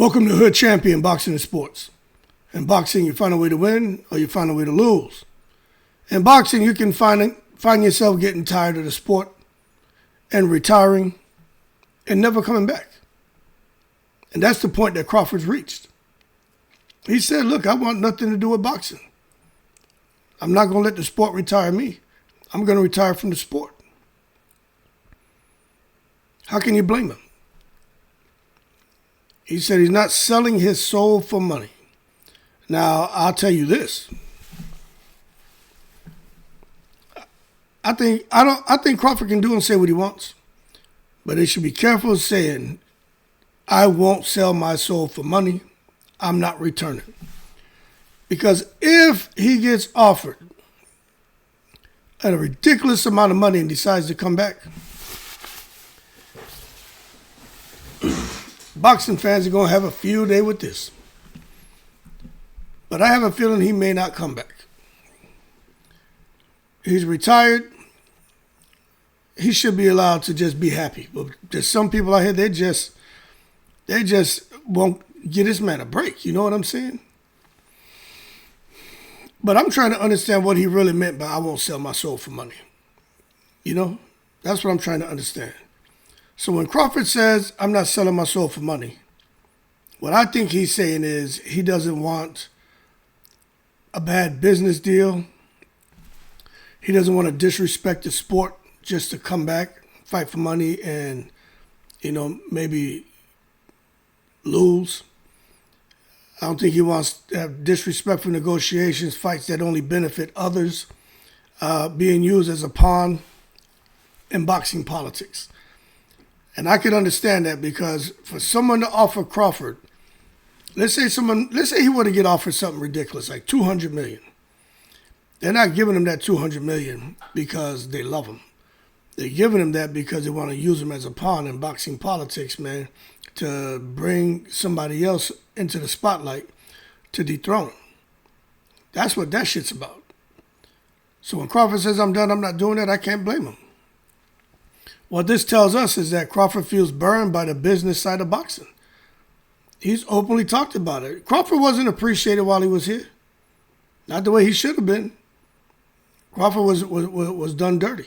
Welcome to Hood Champion Boxing and Sports. In boxing, you find a way to win or you find a way to lose. In boxing, you can find yourself getting tired of the sport and retiring and never coming back. And that's the point that Crawford's reached. He said, look, I want nothing to do with boxing. I'm not going to let the sport retire me. I'm going to retire from the sport. How can you blame him? He said he's not selling his soul for money. Now, I'll tell you this. I think Crawford can do and say what he wants. But they should be careful saying, I won't sell my soul for money. I'm not returning. Because if he gets offered a ridiculous amount of money and decides to come back, boxing fans are going to have a field day with this. But I have a feeling he may not come back. He's retired. He should be allowed to just be happy. But there's some people out here, they just won't give this man a break. You know what I'm saying? But I'm trying to understand what he really meant by I won't sell my soul for money. You know? That's what I'm trying to understand. So when Crawford says, I'm not selling my soul for money, what I think he's saying is he doesn't want a bad business deal. He doesn't want to disrespect the sport just to come back, fight for money, and, maybe lose. I don't think he wants to have disrespectful negotiations, fights that only benefit others, being used as a pawn in boxing politics. And I can understand that because for someone to offer Crawford, let's say he were to get offered something ridiculous, like $200 million. They're not giving him that $200 million because they love him. They're giving him that because they want to use him as a pawn in boxing politics, man, to bring somebody else into the spotlight to dethrone him. That's what that shit's about. So when Crawford says, I'm done, I'm not doing that, I can't blame him. What this tells us is that Crawford feels burned by the business side of boxing. He's openly talked about it. Crawford wasn't appreciated while he was here. Not the way he should have been. Crawford was done dirty.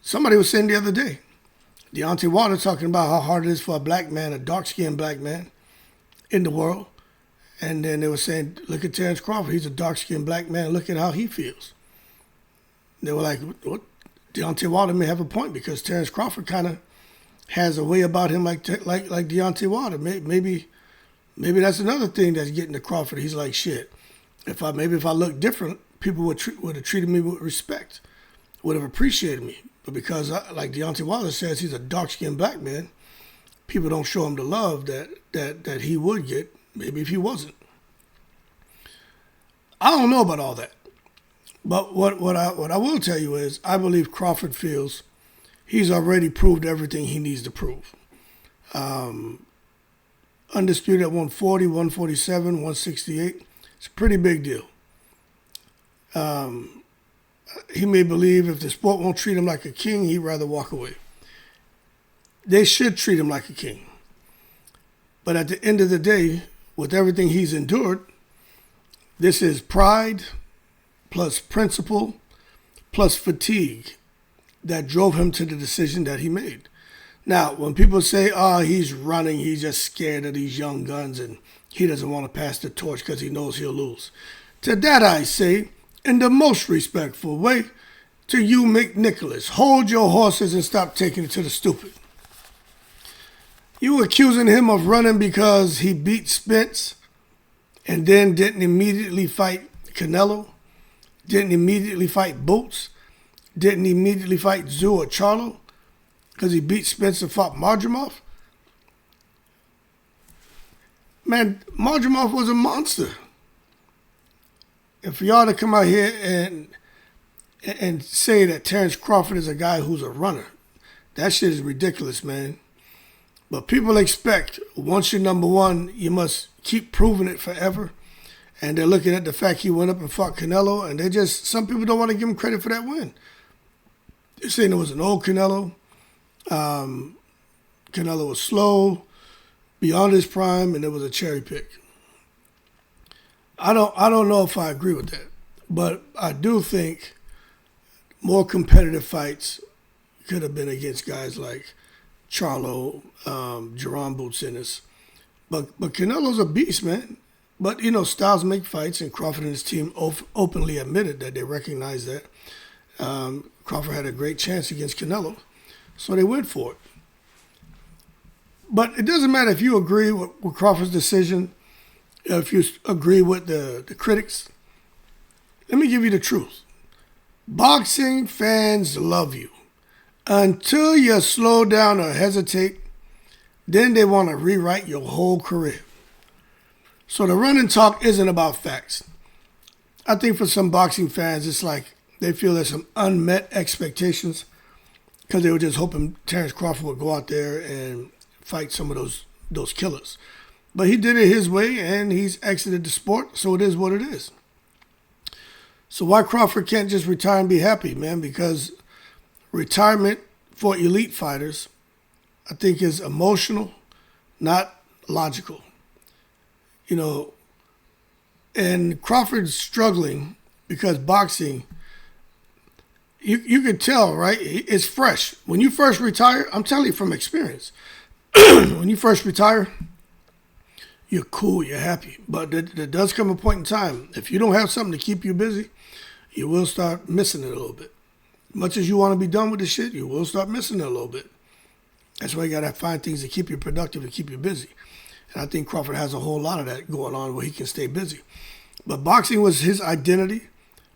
Somebody was saying the other day, Deontay Wilder talking about how hard it is for a black man, a dark-skinned black man in the world. And then they were saying, look at Terence Crawford. He's a dark-skinned black man. Look at how he feels. They were like, what? Deontay Wilder may have a point because Terence Crawford kind of has a way about him like Deontay Wilder. Maybe that's another thing that's getting to Crawford. He's like, shit, if I looked different, people would have treated me with respect, would have appreciated me. But because, like Deontay Wilder says, he's a dark-skinned black man, people don't show him the love that he would get, maybe if he wasn't. I don't know about all that. But what I will tell you is I believe Crawford feels he's already proved everything he needs to prove. Undisputed at 140, 147, 168. It's a pretty big deal. He may believe if the sport won't treat him like a king, he'd rather walk away. They should treat him like a king. But at the end of the day, with everything he's endured, this is pride plus principle, plus fatigue that drove him to the decision that he made. Now, when people say, he's running, he's just scared of these young guns and he doesn't want to pass the torch because he knows he'll lose. To that I say, in the most respectful way, to you, McNicholas, hold your horses and stop taking it to the stupid. You accusing him of running because he beat Spence and then didn't immediately fight Canelo? Didn't immediately fight Boots, didn't immediately fight Zoo or Charlo because he beat Spence and fought Marjamov. Man, Marjamov was a monster. And for y'all to come out here and say that Terence Crawford is a guy who's a runner, that shit is ridiculous, man. But people expect once you're number one, you must keep proving it forever. And they're looking at the fact he went up and fought Canelo, and some people don't want to give him credit for that win. They're saying it was an old Canelo. Canelo was slow. beyond his prime, and it was a cherry pick. I don't know if I agree with that, but I do think more competitive fights could have been against guys like Charlo, Jerome Boots Ennis. But Canelo's a beast, man. But, styles make fights, and Crawford and his team openly admitted that they recognize that. Crawford had a great chance against Canelo, so they went for it. But it doesn't matter if you agree with Crawford's decision, if you agree with the critics. Let me give you the truth. Boxing fans love you. Until you slow down or hesitate, then they want to rewrite your whole career. So the running talk isn't about facts. I think for some boxing fans, it's like they feel there's some unmet expectations because they were just hoping Terence Crawford would go out there and fight some of those killers. But he did it his way, and he's exited the sport, so it is what it is. So why Crawford can't just retire and be happy, man? Because retirement for elite fighters, I think, is emotional, not logical. And Crawford's struggling because boxing, you can tell, right? It's fresh. When you first retire, I'm telling you from experience, when you first retire, you're cool, you're happy. But there does come a point in time, if you don't have something to keep you busy, you will start missing it a little bit. Much as you want to be done with the shit, you will start missing it a little bit. That's why you got to find things to keep you productive and keep you busy. And I think Crawford has a whole lot of that going on where he can stay busy. But boxing was his identity.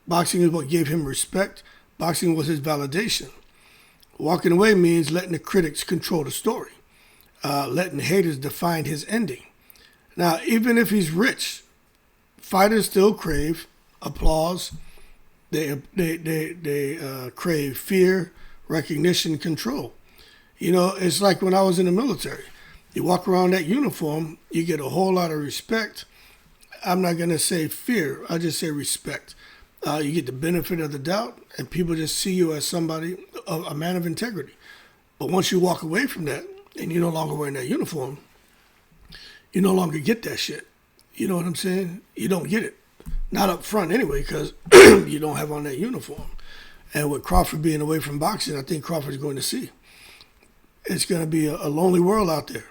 Boxing is what gave him respect. Boxing was his validation. Walking away means letting the critics control the story. Letting haters define his ending. Now, even if he's rich, fighters still crave applause. They crave fear, recognition, control. It's like when I was in the military. You walk around that uniform, you get a whole lot of respect. I'm not going to say fear, I just say respect. You get the benefit of the doubt, and people just see you as somebody, a man of integrity. But once you walk away from that, and you're no longer wearing that uniform, you no longer get that shit. You know what I'm saying? You don't get it. Not up front anyway, because you don't have on that uniform. And with Crawford being away from boxing, I think Crawford's going to see. It's going to be a lonely world out there.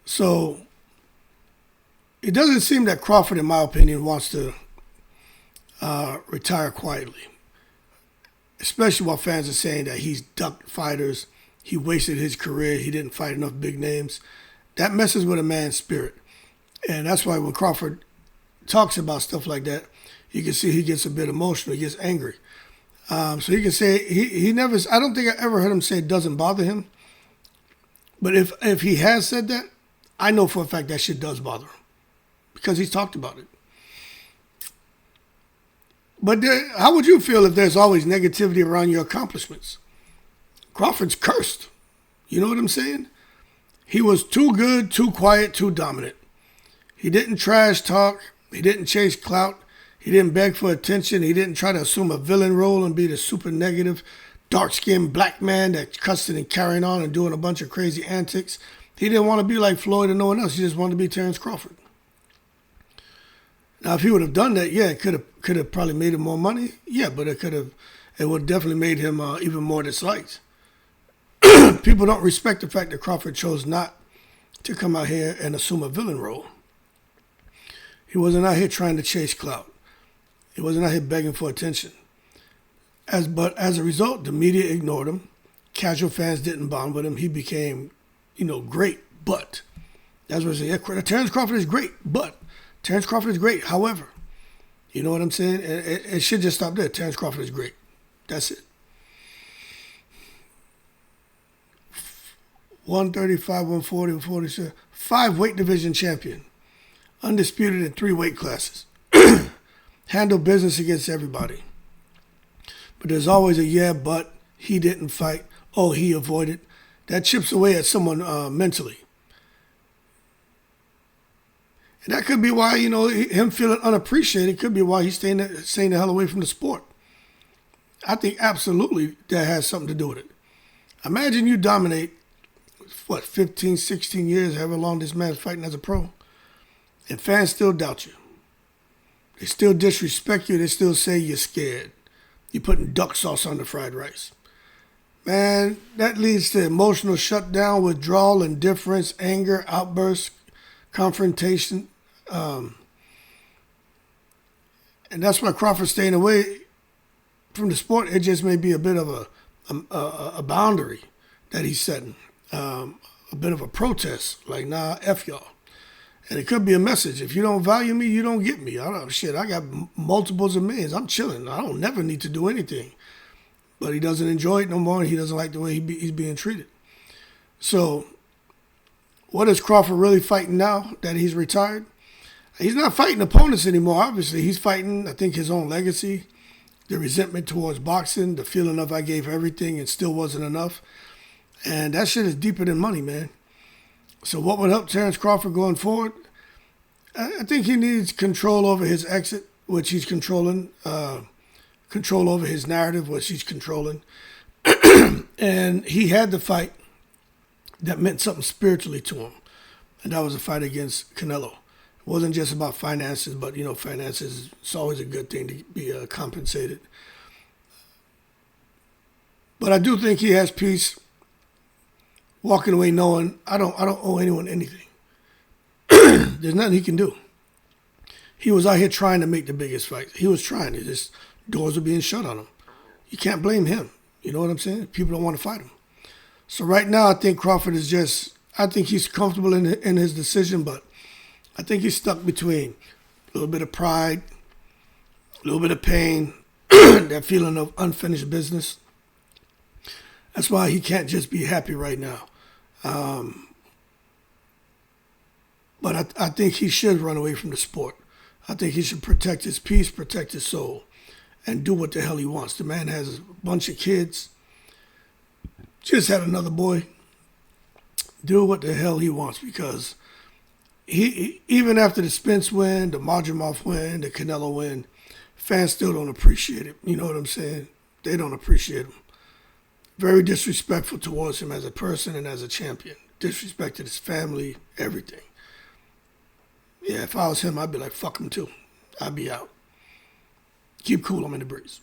So it doesn't seem that Crawford, in my opinion, wants to retire quietly. Especially while fans are saying that he's ducked fighters, he wasted his career, he didn't fight enough big names. That messes with a man's spirit. And that's why when Crawford talks about stuff like that, you can see he gets a bit emotional, he gets angry. So you can say, he never, I don't think I ever heard him say it doesn't bother him. But if he has said that, I know for a fact that shit does bother him. Because he's talked about it. But how would you feel if there's always negativity around your accomplishments? Crawford's cursed. You know what I'm saying? He was too good, too quiet, too dominant. He didn't trash talk. He didn't chase clout. He didn't beg for attention. He didn't try to assume a villain role and be the super negative, dark-skinned black man that cussing and carrying on and doing a bunch of crazy antics. He didn't want to be like Floyd or no one else. He just wanted to be Terence Crawford. Now, if he would have done that, yeah, it could have probably made him more money. Yeah, but it would have definitely made him even more disliked. People don't respect the fact that Crawford chose not to come out here and assume a villain role. He wasn't out here trying to chase clout. He wasn't out here begging for attention. But as a result, the media ignored him. Casual fans didn't bond with him. He became, great, but. That's what I say. Yeah, Terence Crawford is great, but. Terence Crawford is great, however. You know what I'm saying? It should just stop there. Terence Crawford is great. That's it. 135, 140, 147. 5 weight division champion. Undisputed in 3 weight classes. Handle business against everybody. But there's always a yeah, but he didn't fight. Oh, he avoided. That chips away at someone mentally. And that could be why, him feeling unappreciated could be why he's staying the hell away from the sport. I think absolutely that has something to do with it. Imagine you dominate what, 15, 16 years, however long this man's fighting as a pro. And fans still doubt you. They still disrespect you. They still say you're scared. You're putting duck sauce on the fried rice. Man, that leads to emotional shutdown, withdrawal, indifference, anger, outbursts, confrontation. And that's why Crawford's staying away from the sport. It just may be a bit of a boundary that he's setting. A bit of a protest, like, nah, F y'all. And it could be a message. If you don't value me, you don't get me. I got multiples of millions. I'm chilling. I don't never need to do anything. But he doesn't enjoy it no more, and he doesn't like the way he's being treated. So what is Crawford really fighting now that he's retired? He's not fighting opponents anymore, obviously. He's fighting, I think, his own legacy, the resentment towards boxing, the feeling of I gave everything and still wasn't enough. And that shit is deeper than money, man. So what would help Terence Crawford going forward? I think he needs control over his exit, which he's controlling, control over his narrative, which he's controlling. And he had the fight that meant something spiritually to him. And that was a fight against Canelo. It wasn't just about finances, but, finances, it's always a good thing to be compensated. But I do think he has peace walking away knowing I don't owe anyone anything. There's nothing he can do. He was out here trying to make the biggest fight. He was trying. It just doors were being shut on him. You can't blame him. You know what I'm saying? People don't want to fight him. So right now, I think Crawford is I think he's comfortable in his decision, but I think he's stuck between a little bit of pride, a little bit of pain, that feeling of unfinished business. That's why he can't just be happy right now. But I think he should run away from the sport. I think he should protect his peace, protect his soul, and do what the hell he wants. The man has a bunch of kids. Just had another boy. Do what the hell he wants, because he even after the Spence win, the Madrimov win, the Canelo win, fans still don't appreciate it. You know what I'm saying? They don't appreciate him. Very disrespectful towards him as a person and as a champion. Disrespected his family, everything. Yeah, if I was him, I'd be like, fuck him too. I'd be out. Keep cool, I'm in the breeze.